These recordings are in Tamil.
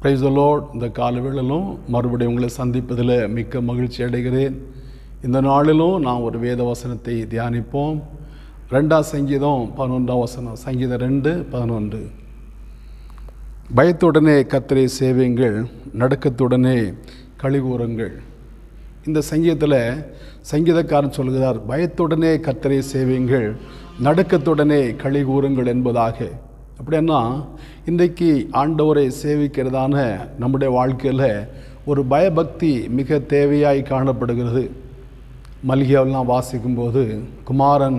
Praise the Lord. இந்த காலவேளையிலும் மறுபடியும் உங்களை சந்திப்பதில் மிக்க மகிழ்ச்சி அடைகிறேன். இந்த நாளிலும் நான் ஒரு வேத வசனத்தை தியானிப்போம். 2 சங்கீதம் 11 வசனம். சங்கீதம் 2:11. பயத்துடனே கர்த்தரை சேவியுங்கள், நடுக்கத்துடனே களிகூருங்கள். இந்த சங்கீதத்தில் சங்கீதக்காரன் சொல்கிறார், பயத்துடனே கர்த்தரை சேவியுங்கள், நடுக்கத்துடனே களிகூருங்கள் என்பதாக. அப்படின்னா இன்றைக்கு ஆண்டவரை சேவிக்கிறதான நம்முடைய வாழ்க்கையில் ஒரு பயபக்தி மிக தேவையாய் காணப்படுகிறது. மல்கியாவெல்லாம் வாசிக்கும்போது குமாரன்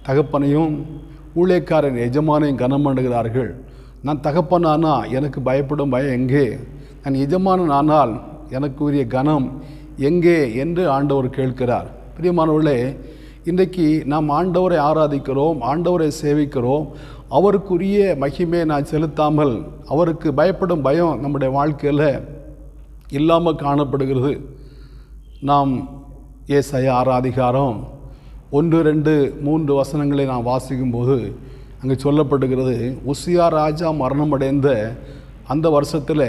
தகப்பனையும் ஊழியக்காரன் எஜமானையும் கனம் பண்ணுகிறார்கள். நான் தகப்பனானா எனக்கு பயப்படும் பயம் எங்கே? நான் எஜமானன் ஆனால் எனக்கு உரிய கனம் எங்கே என்று ஆண்டவர் கேட்கிறார். பிரியமானவர்களே, இன்றைக்கு நாம் ஆண்டவரை ஆராதிக்கிறோம், ஆண்டவரை சேவிக்கிறோம். அவருக்குரிய மகிமையை நான் செலுத்தாமல் அவருக்கு பயப்படும் பயம் நம்முடைய வாழ்க்கையில் இல்லாமல் காணப்படுகிறது. நாம் ஏசாயா 6 1, 2, 3 வசனங்களை நான் வாசிக்கும்போது அங்கே சொல்லப்படுகிறது, உசியா ராஜா மரணமடைந்த அந்த வருஷத்தில்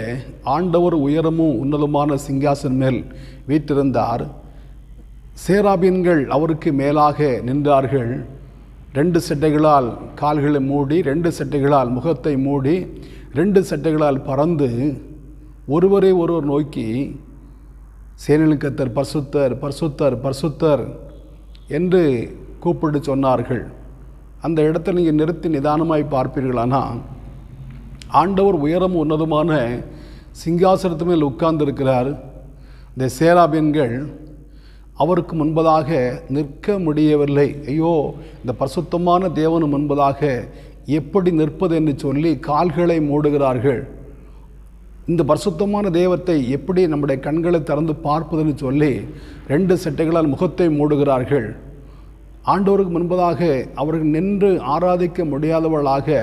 ஆண்டவர் உயரமும் உன்னதமான சிங்காசனம் மேல் வீற்றிருந்தார். சேராபீன்கள் அவருக்கு மேலாக நின்றார்கள். 2 செட்டைகளால் கால்களை மூடி, 2 செட்டைகளால் முகத்தை மூடி, 2 செட்டைகளால் பறந்து ஒருவரை ஒருவர் நோக்கி சேனைகளின் கர்த்தர் பரிசுத்தர் பரிசுத்தர் பரிசுத்தர் என்று கூப்பிட்டு சொன்னார்கள். அந்த இடத்துல நீங்கள் நிறுத்தி நிதானமாய் பார்ப்பீர்களானா, ஆண்டவர் உயரம் உன்னதமான சிங்காசனத்து மேல் உட்கார்ந்திருக்கிறார். இந்த சேராபீன்கள் அவருக்கு முன்பதாக நிற்க முடியவில்லை. ஐயோ, இந்த பரிசுத்தமான தேவனு முன்பதாக எப்படி நிற்பது என்று சொல்லி கால்களை மூடுகிறார்கள். இந்த பரிசுத்தமான தெய்வத்தை எப்படி நம்முடைய கண்களை திறந்து பார்ப்பதுன்னு சொல்லி 2 செட்டைகளால் முகத்தை மூடுகிறார்கள். ஆண்டவருக்கு முன்பதாக அவர்கள் நின்று ஆராதிக்க முடியாதவர்களாக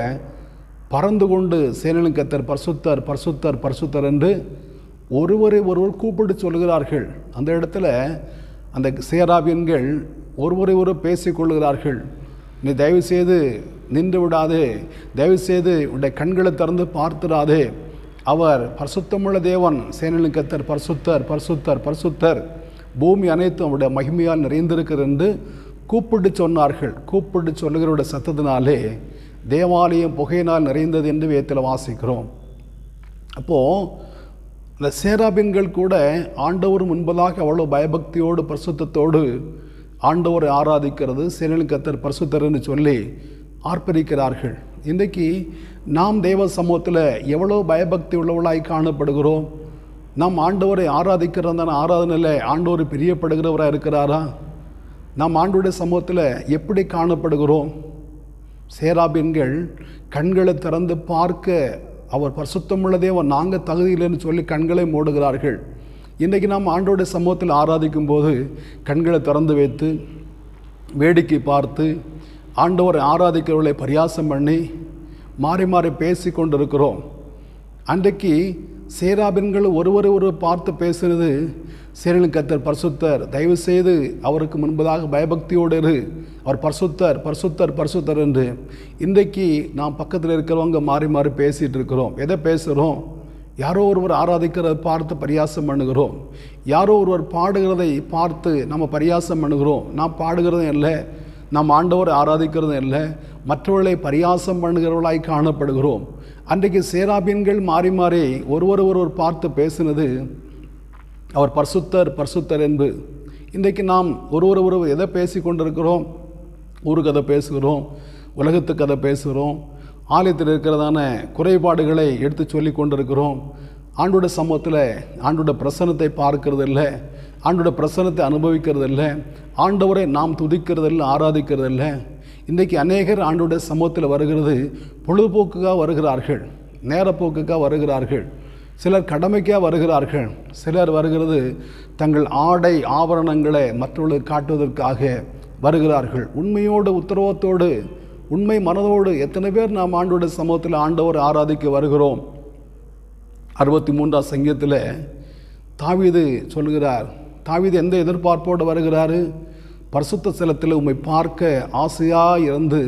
பறந்து கொண்டு சேனைகளின் கர்த்தர் பரிசுத்தர் பரிசுத்தர் பரிசுத்தர் என்று ஒருவரை ஒருவர் கூப்பிட்டு சொல்கிறார்கள். அந்த இடத்துல அந்த சேராபீன்கள் ஒருவரை ஒருவர் பேசிக்கொள்கிறார்கள். நீ தயவுசெய்து நின்று விடாதே, தயவுசெய்து உடைய கண்களை திறந்து பார்த்துடாதே, அவர் பரிசுத்தமுள்ள தேவன், சேனைகளின் கர்த்தர் பரிசுத்தர் பரிசுத்தர் பரிசுத்தர், பூமி அனைத்தும் அவருடைய மகிமையால் நிறைந்திருக்கிறது என்று கூப்பிட்டு சொன்னார்கள். கூப்பிட்டு சொல்லுகிறவருடைய சத்தத்தினாலே தேவாலயம் புகையினால் நிறைந்தது என்று வேதத்தில் வாசிக்கிறோம். அப்போது இந்த சேராபீன்கள் கூட ஆண்டவர் முன்பதாக அவ்வளோ பயபக்தியோடு பரிசுத்தத்தோடு ஆண்டவரை ஆராதிக்கிறது, சேனைகளின் கர்த்தர் பரிசுத்தர் என்று சொல்லி ஆர்ப்பரிக்கிறார்கள். இன்றைக்கு நாம் தேவ சமூகத்தில் எவ்வளோ பயபக்தி உள்ளவர்களாய் காணப்படுகிறோம்? நாம் ஆண்டவரை ஆராதிக்கிறதான ஆராதனையில் ஆண்டவர் பிரியப்படுகிறவராக இருக்கிறாரா? நாம் ஆண்டவருடைய சமூகத்தில் எப்படி காணப்படுகிறோம்? சேராபீன்கள் கண்களை திறந்து பார்க்க அவர் பரிசுத்தமுள்ள தேவன், நாங்கள் தகுதியில்லைன்னு சொல்லி கண்களை மூடுகிறார்கள். இன்றைக்கி நாம் ஆண்டவருடைய சமூகத்தில் ஆராதிக்கும் போது கண்களை திறந்து வைத்து வேடிக்கை பார்த்து ஆண்டவரை ஆராதிக்கிறவர்களை பரியாசம் பண்ணி மாறி மாறி பேசி கொண்டு இருக்கிறோம். அன்றைக்கு சேராபீன்கள் ஒருவரை ஒருவர் பார்த்து பேசுகிறது, சேனைகளின் கர்த்தர் பரிசுத்தர், தயவுசெய்து அவருக்கு முன்பதாக பயபக்தியோடு இரு, அவர் பரிசுத்தர் பரிசுத்தர் பரிசுத்தர் என்று. இன்றைக்கு நாம் பக்கத்தில் இருக்கிறவங்க மாறி மாறி பேசிகிட்டு இருக்கிறோம். எதை பேசுகிறோம்? யாரோ ஒருவர் ஆராதிக்கிறதை பார்த்து பரியாசம் பண்ணுகிறோம், யாரோ ஒருவர் பாடுகிறதை பார்த்து நம்ம பரியாசம் பண்ணுகிறோம். நாம் பாடுகிறதும் இல்லை, நாம் ஆண்டவரை ஆராதிக்கிறதும் இல்லை, மற்றவர்களை பரியாசம் பண்ணுகிறவர்களாய் காணப்படுகிறோம். அன்றைக்கு சேராபீன்கள் மாறி மாறி ஒருவர் பார்த்து பேசினது அவர் பரிசுத்தர் பரிசுத்தர் என்று. இன்றைக்கு நாம் ஒருவர் எதை பேசி கொண்டிருக்கிறோம்? ஊரு கதை பேசுகிறோம், உலகத்து கதை பேசுகிறோம், ஆலயத்தில் இருக்கிறதான குறைபாடுகளை எடுத்து சொல்லி கொண்டிருக்கிறோம். ஆண்டோட சமூகத்தில் ஆண்டோட பிரசன்னத்தை பார்க்கறது இல்லை, ஆண்டோட பிரசன்னத்தை அனுபவிக்கிறது இல்லை, ஆண்டவரை நாம் துதிக்கிறது இல்லை, ஆராதிக்கிறது இல்லை. இன்றைக்கு அநேகர் ஆண்டோட சமூகத்தில் வருகிறது பொழுதுபோக்குக்காக வருகிறார்கள், நேரப்போக்குக்காக வருகிறார்கள், சிலர் கடமைக்காக வருகிறார்கள், சிலர் வருகிறது தங்கள் ஆடை ஆபரணங்களை மற்றவர்களுக்கு காட்டுவதற்காக வருகிறார்கள். உண்மையோடு உத்தரவாதத்தோடு உண்மை மனதோடு எத்தனை பேர் நாம் ஆண்டோட சமூகத்தில் ஆண்டவரை ஆராதிக்க வருகிறோம்? 63 சங்கீதத்தில் தாவீது சொல்கிறார். தாவீது எந்த எதிர்பார்ப்போடு வருகிறாரு? பரிசுத்த ஸ்தலத்தில் உம்மை பார்க்க ஆசையாக இருந்து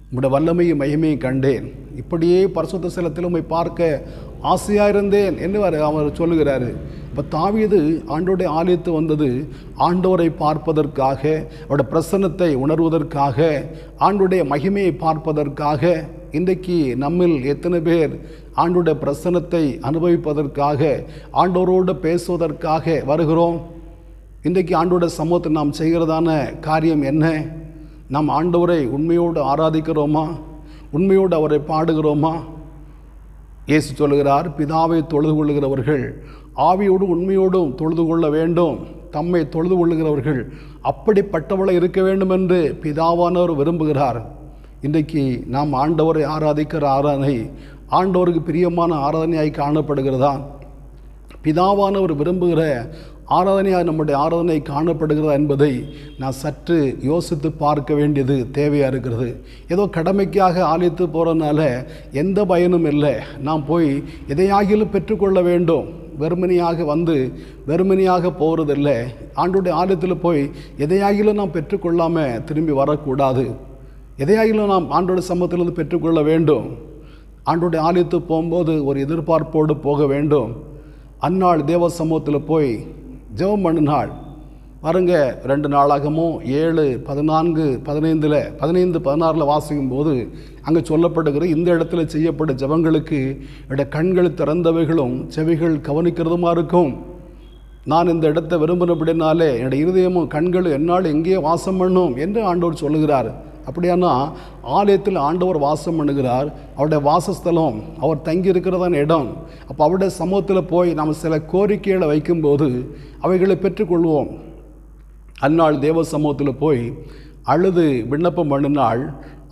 உம்முடைய வல்லமையும் மகிமையும் கண்டேன். இப்படியே பரிசுத்த ஸ்தலத்தில் உம்மை பார்க்க ஆசையாக இருந்தேன் என்று அவர் சொல்லுகிறாரு. இப்போ தாவீது ஆண்டவருடைய ஆலயத்து வந்தது ஆண்டவரை பார்ப்பதற்காக, அவருடைய பிரசன்னத்தை உணர்வதற்காக, ஆண்டவருடைய மகிமையை பார்ப்பதற்காக. இன்றைக்கு நம்மில் எத்தனை பேர் ஆண்டவருடைய பிரசன்னத்தை அனுபவிப்பதற்காக, ஆண்டவரோடு பேசுவதற்காக வருகிறோம்? இன்றைக்கு ஆண்டவருடைய சமூகத்தை நாம் செய்கிறதான காரியம் என்ன? நாம் ஆண்டவரை உண்மையோடு ஆராதிக்கிறோமா? உண்மையோடு அவரை பாடுகிறோமா? இயேசு சொல்லுகிறார், பிதாவை தொழுது கொள்ளுகிறவர்கள் ஆவியோடும் உண்மையோடும் தொழுது கொள்ள வேண்டும். தம்மை தொழுது கொள்ளுகிறவர்கள் அப்படிப்பட்டவளை இருக்க வேண்டும் என்று பிதாவானவர் விரும்புகிறார். இன்றைக்கு நாம் ஆண்டவரை ஆராதிக்கிற ஆராதனை ஆண்டவருக்கு பிரியமான ஆராதனையாய் காணப்படுகிறதா? பிதாவானவர் விரும்புகிற ஆராதனையாக நம்முடைய ஆராதனை காணப்படுகிறதா என்பதை நான் சற்று யோசித்து பார்க்க வேண்டியது தேவையாக இருக்கிறது. ஏதோ கடமைக்காக ஆலயத்து போகிறதுனால எந்த பயனும் இல்லை. நாம் போய் எதையாகிலும் பெற்றுக்கொள்ள வேண்டும். வெறுமனையாக வந்து வெறுமனையாக போகிறதில்லை. ஆண்டோடைய ஆலயத்தில் போய் எதையாகிலும் நாம் பெற்றுக்கொள்ளாமல் திரும்பி வரக்கூடாது. எதையாகிலும் நாம் ஆண்டோட சமூகத்திலிருந்து பெற்றுக்கொள்ள வேண்டும். ஆண்டோடைய ஆலயத்துக்கு போகும்போது ஒரு எதிர்பார்ப்போடு போக வேண்டும். அந்நாள் தேவ சமூகத்தில் போய் ஜெபம் பண்ணினாள். பாருங்க, 2 நாளாகமும் 7, 14, 15, 16 வாசிக்கும் போது அங்கே சொல்லப்படுகிற இந்த இடத்துல செய்யப்பட்ட ஜெபங்களுக்கு என்னுடைய கண்கள் திறந்தவைகளும் செவிகள் கவனிக்கிறதுமா இருக்கும். நான் இந்த இடத்தை விரும்பினபடினாலே என்னுடைய இருதயமும் கண்களும் என்னால் எங்கேயே வாசம் பண்ணும் என்று ஆண்டவர் சொல்லுகிறார். அப்படியானா ஆலயத்தில் ஆண்டவர் வாசம் பண்ணுகிறார். அவருடைய வாசஸ்தலம், அவர் தங்கி இருக்கிறதான இடம். அப்போ அவருடைய சமூகத்தில் போய் நாம் சில கோரிக்கைகளை வைக்கும்போது அவைகளை பெற்றுக்கொள்வோம். அந்நாள் தேவ சமூகத்தில் போய் அழுது விண்ணப்பம் பண்ணினாள்.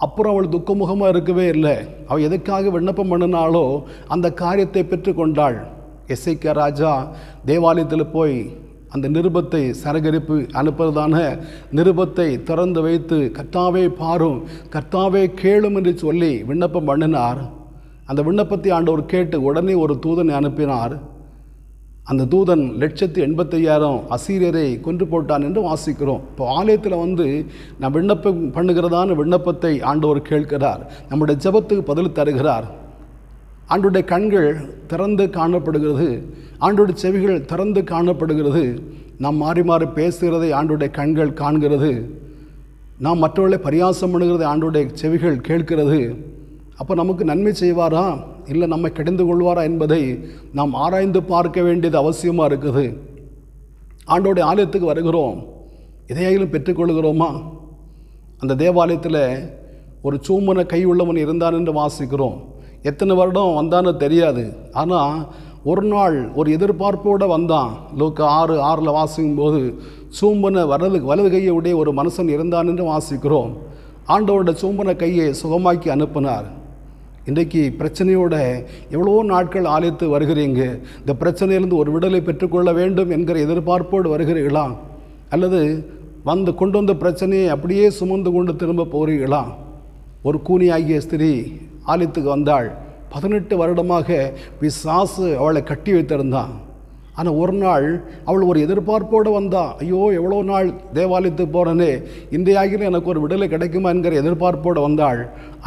அப்புறம் அவள் துக்கமுகமாக இருக்கவே இல்லை. அவள் எதுக்காக விண்ணப்பம் பண்ணினாலோ அந்த காரியத்தை பெற்றுக்கொண்டாள். எசேக்கியா ராஜா தேவாலயத்தில் போய் அந்த நிருபத்தை சரகரிப்பு அனுப்புறதான நிருபத்தை திறந்து வைத்து கர்த்தாவே பாரும், கர்த்தாவே கேளும் என்று சொல்லி விண்ணப்பம் பண்ணினார். அந்த விண்ணப்பத்தை ஆண்டவர் கேட்டு உடனே ஒரு தூதனை அனுப்பினார். அந்த தூதன் 185,000 அசீரியரை கொன்று போட்டான் என்று வாசிக்கிறோம். இப்போ ஆலயத்தில் வந்து நான் விண்ணப்பம் பண்ணுகிறதான விண்ணப்பத்தை ஆண்டவர் கேட்கிறார். நம்முடைய ஜெபத்துக்கு பதில் தருகிறார். ஆண்டோடைய கண்கள் திறந்து காணப்படுகிறது. ஆண்டோடைய செவிகள் திறந்து காணப்படுகிறது. நாம் மாறி மாறி பேசுகிறதை ஆண்டோடைய கண்கள் காண்கிறது. நாம் மற்றவர்களை பரியாசம் பண்ணுகிறதை ஆண்டோடைய செவிகள் கேட்கிறது. அப்போ நமக்கு நன்மை செய்வாரா இல்லை நம்மை கடிந்து கொள்வாரா என்பதை நாம் ஆராய்ந்து பார்க்க வேண்டியது அவசியமாக இருக்குது. ஆண்டோடைய ஆலயத்துக்கு வருகிறோம், எதையாயிலும் பெற்றுக்கொள்கிறோமா? அந்த தேவாலயத்தில் ஒரு சூமன கை உள்ளவன் இருந்தான் என்று வாசிக்கிறோம். எத்தனை வருடம் வந்தான்னு தெரியாது. ஆனால் ஒரு நாள் ஒரு எதிர்பார்ப்போடு வந்தான். லூக்கா 6:6 வாசிக்கும் போது சூம்பன வலது கையை உடைய ஒரு மனுஷன் இருந்தான் என்று வாசிக்கிறோம். ஆண்டவருடைய சூம்பன கையை சுகமாக்கி அனுப்பினார். இன்றைக்கு பிரச்சனையோட எவ்வளோ நாட்கள் ஆலயத்து வருகிறீங்க. இந்த பிரச்சனையிலிருந்து ஒரு விடுதலை பெற்றுக்கொள்ள வேண்டும் என்கிற எதிர்பார்ப்போடு வருகிறீர்களா? அல்லது கொண்டு வந்த பிரச்சனையை அப்படியே சுமந்து கொண்டு திரும்ப போகிறீர்களா? ஒரு கூனியாகிய ஸ்திரீ ஆலயத்துக்கு வந்தாள். 18 வருடமாக பிசாசு அவளை கட்டி வைத்திருந்தான். ஆனால் ஒரு நாள் அவள் ஒரு எதிர்பார்ப்போடு வந்தா. ஐயோ, எவ்வளோ நாள் தேவாலயத்துக்கு போகிறேனே, இன்றையாகிலும் எனக்கு ஒரு விடுதலை கிடைக்குமா என்கிற எதிர்பார்ப்போடு வந்தாள்.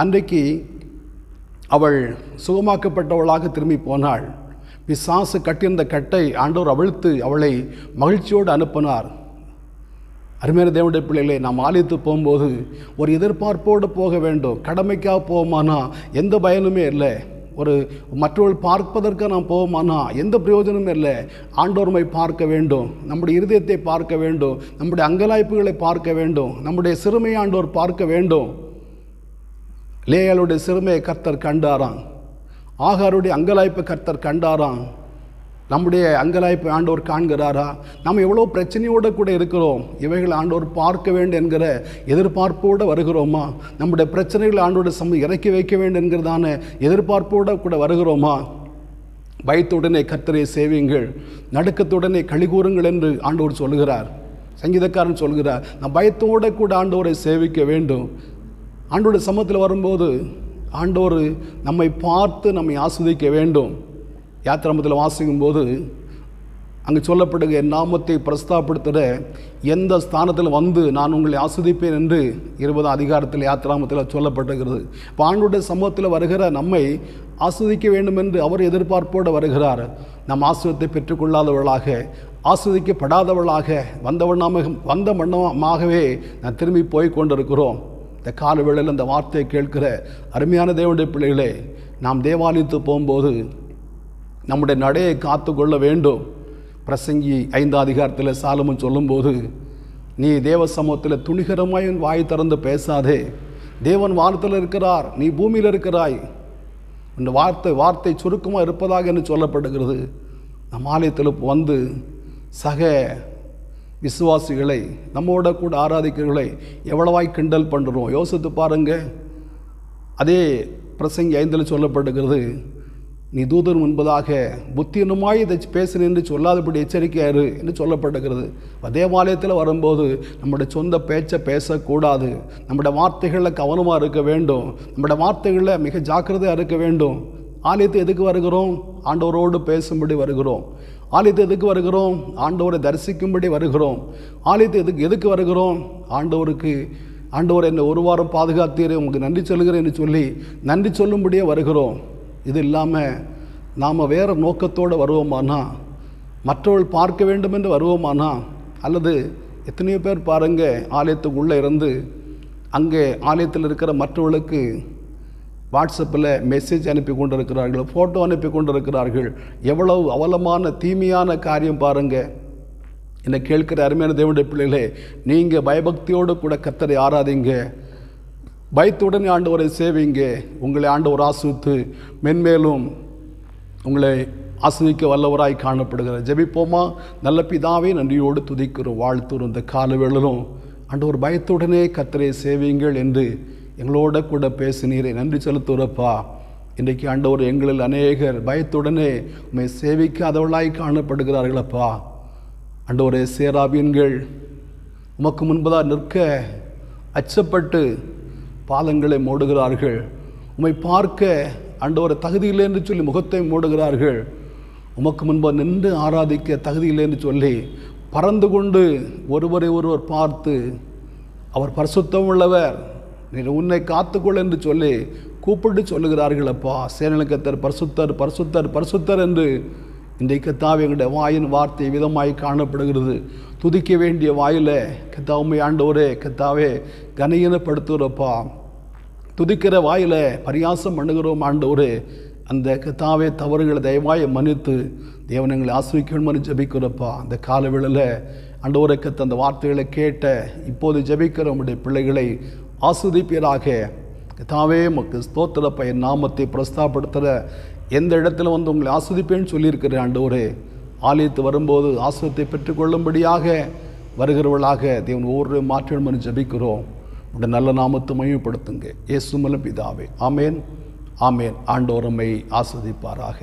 அன்றைக்கு அவள் சுகமாக்கப்பட்டவளாக திரும்பி போனாள். பிசாசு கட்டியிருந்த கட்டை ஆண்டவர் அவிழ்த்து அவளை மகிழ்ச்சியோடு அனுப்பினார். அருமையான தேவனுடைய பிள்ளைகளே, நாம் ஆலயத்துக்கு போகும்போது ஒரு எதிர்பார்ப்போடு போக வேண்டும். கடமைக்காக போவோமானா எந்த பயனுமே இல்லை. ஒரு மற்றவர்கள் பார்ப்பதற்கு நாம் போவோமானா எந்த பிரயோஜனமும் இல்லை. ஆண்டவரை பார்க்க வேண்டும், நம்முடைய இருதயத்தை பார்க்க வேண்டும், நம்முடைய அங்கலாய்ப்புகளை பார்க்க வேண்டும், நம்முடைய சிறுமையை ஆண்டவர் பார்க்க வேண்டும். லேயாளுடைய சிறுமையை கர்த்தர் கண்டாராம். ஆகாருடைய அங்கலாய்ப்பை கர்த்தர் கண்டாராம். நம்முடைய அங்கலாய்ப்பை ஆண்டவர் காண்கிறாரா? நாம் எவ்வளோ பிரச்சனையோடு கூட இருக்கிறோம். இவைகள் ஆண்டவர் பார்க்க வேண்டும் என்கிற எதிர்பார்ப்போடு வருகிறோமா? நம்முடைய பிரச்சனைகளை ஆண்டோட இறக்கி வைக்க வேண்டும் என்கிறதான எதிர்பார்ப்போடு கூட வருகிறோமா? பயத்துடனே கர்த்தரை சேவியுங்கள், நடுக்கத்துடனே களிகூறுங்கள் என்று ஆண்டவர் சொல்கிறார். சங்கீதக்காரன் சொல்கிறார், நான் பயத்தோடு கூட ஆண்டவரை சேவிக்க வேண்டும். ஆண்டோட சமூகத்தில் வரும்போது ஆண்டவர் நம்மை பார்த்து நம்மை ஆஸ்வதிக்க வேண்டும். யாத்திராமத்தில் வாசிக்கும் போது அங்கே சொல்லப்படுக என் நாமத்தை பிரஸ்தாபப்படுத்துகிற எந்த ஸ்தானத்தில் வந்து நான் உங்களை ஆஸ்வதிப்பேன் என்று 20 அதிகாரத்தில் யாத்திராமத்தில் சொல்லப்பட்டிருக்கிறது. இப்போ ஆண்டவருடைய சமூகத்தில் வருகிற நம்மை ஆஸ்வதிக்க வேண்டும் என்று அவர் எதிர்பார்ப்போடு வருகிறார். நம் ஆஸ்வதத்தை பெற்றுக்கொள்ளாதவர்களாக, ஆஸ்வதிக்கப்படாதவர்களாக வந்த மன்னமாகவே நான் திரும்பி போய் கொண்டிருக்கிறோம். இந்த கால வேளையில் இந்த வார்த்தையை கேட்கிற அருமையான தேவனுடைய பிள்ளைகளே, நாம் தேவாலயத்துக்கு போகும்போது நம்முடைய நடையை காத்து கொள்ள வேண்டும். பிரசங்கி 5 அதிகாரத்தில் சாலமன் சொல்லும்போது, நீ தேவ சமூகத்தில் துணிகரமாய் வாய் திறந்து பேசாதே, தேவன் வானத்தில் இருக்கிறார், நீ பூமியில் இருக்கிறாய், இந்த வார்த்தை சுருக்கமாக இருப்பதாக என்று சொல்லப்படுகிறது. நம் ஆலயத்தில் வந்து சக விசுவாசிகளை, நம்மோட கூட ஆராதிக்கிறவர்களை எவ்வளவாய் கிண்டல் பண்ணுறோம். யோசித்து பாருங்கள். அதே பிரசங்கி 5 சொல்லப்படுகிறது, நீ தூதன் முன்பதாக புத்தியனுமாய் இதை பேசுகிறேன் என்று சொல்லாதபடி எச்சரிக்கையாரு என்று சொல்லப்படுகிறது. தேவாலயத்தில் வரும்போது நம்முடைய சொந்த பேச்சை பேசக்கூடாது. நம்முடைய வார்த்தைகளில் கவனமாக இருக்க வேண்டும். நம்முடைய வார்த்தைகளில் மிக ஜாக்கிரதையாக இருக்க வேண்டும். ஆலயத்தை எதுக்கு வருகிறோம்? ஆண்டவரோடு பேசும்படி வருகிறோம். ஆலயத்தை எதுக்கு வருகிறோம்? ஆண்டவரை தரிசிக்கும்படி வருகிறோம். ஆலயத்தை எதுக்கு வருகிறோம்? ஆண்டவர் என்னை ஒரு வாரம் பாதுகாத்தீரே, உங்களுக்கு நன்றி சொல்கிறேன் என்று சொல்லி நன்றி சொல்லும்படியே வருகிறோம். இது இல்லாமல் நாம் வேறு நோக்கத்தோடு வருவோமானா, மற்றவர்கள் பார்க்க வேண்டும் என்று வருவோமானா, அல்லது எத்தனையோ பேர் பாருங்கள், ஆலயத்துக்குள்ளே இருந்து அங்கே ஆலயத்தில் இருக்கிற மற்றவர்களுக்கு வாட்ஸ்அப்பில் மெசேஜ் அனுப்பி கொண்டிருக்கிறார்கள், ஃபோட்டோ அனுப்பி கொண்டிருக்கிறார்கள். எவ்வளவு அவலமான தீமையான காரியம் பாருங்கள். என்னை கேட்கிற அருமையான தேவனுடைய பிள்ளைகளே, நீங்கள் பயபக்தியோடு கூட கர்த்தரை ஆராதிங்க, பயத்துடனே ஆண்டவரை சேவிங்க. உங்களை ஆண்டவர் ஆசிரித்து மென்மேலும் உங்களை ஆசிரிக்க வல்லவராய் காணப்படுகிறார். ஜெபிப்போமா? நல்ல பிதாவே, நன்றியோடு துதிக்கிறோம், வாழ்த்துறோம். இந்த காலவேளையிலும் ஆண்டவர் பயத்துடனே கர்த்தரை சேவிங்கள் என்று எங்களோட கூட பேசினீரே, நன்றி செலுத்துகிறப்பா. இன்றைக்கு ஆண்டவர் எங்களில் அநேகர் பயத்துடனே உண்மை சேவிக்காதவர்களாய் காணப்படுகிறார்களப்பா. ஆண்டவரே, சேராபீன்கள் உமக்கு முன்பதாக நிற்க அச்சப்பட்டு பாதங்களை மூடுகிறார்கள். உம்மை பார்க்க ஆண்டவரை தகுதியில்லை என்று சொல்லி முகத்தை மூடுகிறார்கள். உமக்கு முன்பாக நின்று ஆராதிக்க தகுதியில்லை என்று சொல்லி பறந்து கொண்டு ஒருவரை ஒருவர் பார்த்து, அவர் பரிசுத்தம் உள்ளவர், நீ உன்னை காத்துக்கொள் என்று சொல்லி கூப்பிட்டு சொல்லுகிறார்கள். அப்பா, சேனைகளின் கர்த்தர் பரிசுத்தர் பரிசுத்தர் பரிசுத்தர் என்று இன்றைக்கு கர்த்தாவே எங்களுடைய வாயின் வார்த்தை விதமாய் காணப்படுகிறது. துதிக்க வேண்டிய வாயில் கர்த்தாவே ஆண்டவரே கர்த்தாவே கனஈனப்படுத்துகிறப்பா. துதிக்கிற வாயில் பரியாசம் பண்ணுகிறோம் ஆண்டவரே. அந்த கர்த்தாவே தவறுகளை தயவாய் மன்னித்து தேவன் எங்களை ஆசீர்வதிக்கணும்னு ஜெபிக்கிறப்பா. அந்த காலவேளையில் ஆண்டவரே கர்த்தர் அந்த வார்த்தைகளை கேட்ட இப்போது ஜெபிக்கிற உம்முடைய பிள்ளைகளை ஆசீர்வதிப்பீராக. கர்த்தாவே உமக்கு ஸ்தோத்திரப்பா. என் நாமத்தை பிரஸ்தாபப்படுத்துகிற எந்த இடத்துல வந்து உங்களை ஆஸ்வதிப்பேன்னு சொல்லியிருக்கிற ஆண்டவரே, ஆலயத்து வரும்போது ஆஸ்வத்தை பெற்றுக்கொள்ளும்படியாக வருகிறவர்களாக தேவன் ஒவ்வொரு மாற்றணும் ஜெபிக்கிறோம். உடைய நல்ல நாமத்தை மையப்படுத்துங்க. இயேசு மூலம் பிதாவே, ஆமேன் ஆமேன். ஆண்டவர் நம்மை ஆஸ்வதிப்பாராக.